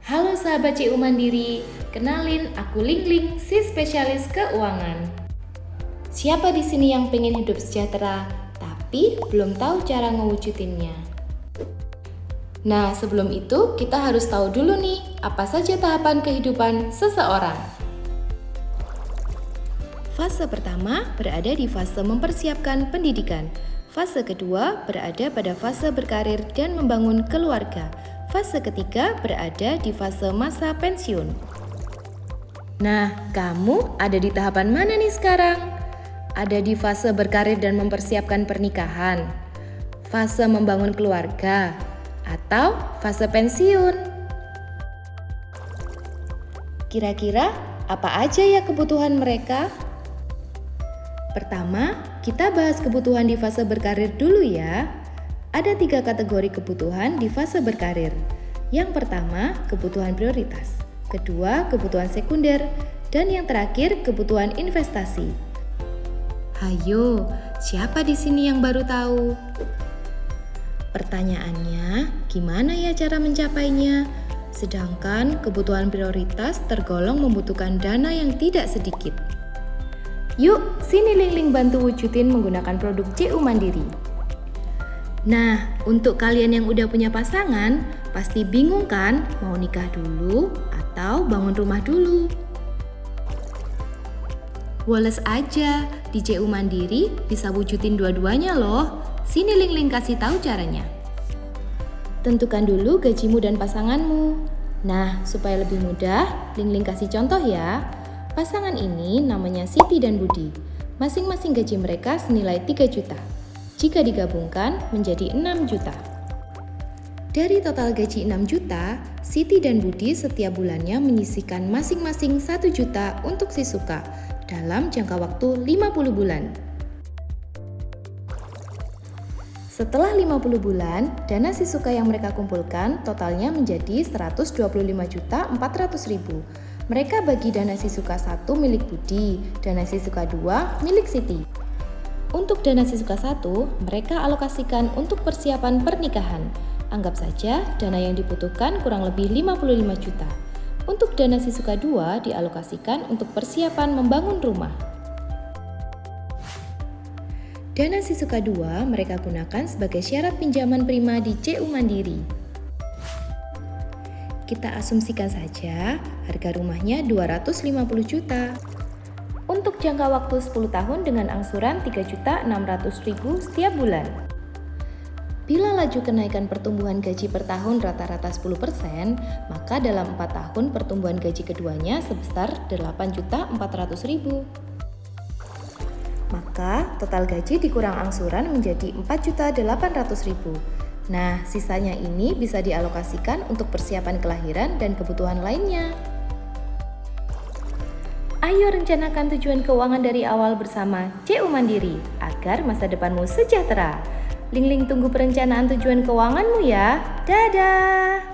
Halo sahabat CU Mandiri, kenalin aku Ling Ling, si spesialis keuangan. Siapa di sini yang pengen hidup sejahtera, tapi belum tahu cara ngewujudinnya? Nah, sebelum itu kita harus tahu dulu nih, apa saja tahapan kehidupan seseorang. Fase pertama berada di fase mempersiapkan pendidikan. Fase kedua berada pada fase berkarir dan membangun keluarga. Fase ketiga berada di fase masa pensiun. Nah, kamu ada di tahapan mana nih sekarang? Ada di fase berkarir dan mempersiapkan pernikahan, fase membangun keluarga, atau fase pensiun? Kira-kira apa aja ya kebutuhan mereka? Pertama, kita bahas kebutuhan di fase berkarir dulu ya. Ada 3 kategori kebutuhan di fase berkarir. Yang pertama, kebutuhan prioritas. Kedua, kebutuhan sekunder. Dan yang terakhir, kebutuhan investasi. Hayo, siapa di sini yang baru tahu? Pertanyaannya, gimana ya cara mencapainya? Sedangkan kebutuhan prioritas tergolong membutuhkan dana yang tidak sedikit. Yuk, sini Ling Ling bantu wujudin menggunakan produk CU Mandiri. Nah, untuk kalian yang udah punya pasangan, pasti bingung kan mau nikah dulu atau bangun rumah dulu? Woles aja, di CU Mandiri bisa wujudin dua-duanya loh. Sini Ling Ling kasih tahu caranya. Tentukan dulu gajimu dan pasanganmu. Nah, supaya lebih mudah, Ling Ling kasih contoh ya. Pasangan ini namanya Siti dan Budi. Masing-masing gaji mereka senilai 3 juta. Jika digabungkan menjadi 6 juta. Dari total gaji 6 juta, Siti dan Budi setiap bulannya menyisihkan masing-masing 1 juta untuk si Suka dalam jangka waktu 50 bulan. Setelah 50 bulan, dana si Suka yang mereka kumpulkan totalnya menjadi 125.400.000. Mereka bagi dana si Suka 1 milik Budi, dana si Suka 2 milik Siti. Untuk dana si Suka 1, mereka alokasikan untuk persiapan pernikahan. Anggap saja dana yang dibutuhkan kurang lebih 55 juta. Untuk dana si Suka 2 dialokasikan untuk persiapan membangun rumah. Dana si Suka 2 mereka gunakan sebagai syarat pinjaman prima di CU Mandiri. Kita asumsikan saja harga rumahnya 250 juta. Untuk jangka waktu 10 tahun dengan angsuran 3.600.000 setiap bulan. Bila laju kenaikan pertumbuhan gaji per tahun rata-rata 10%, maka dalam 4 tahun pertumbuhan gaji keduanya sebesar 8.400.000. Maka total gaji dikurang angsuran menjadi 4.800.000. Nah, sisanya ini bisa dialokasikan untuk persiapan kelahiran dan kebutuhan lainnya. Ayo rencanakan tujuan keuangan dari awal bersama CU Mandiri agar masa depanmu sejahtera. Ling Ling tunggu perencanaan tujuan keuanganmu ya. Dadah!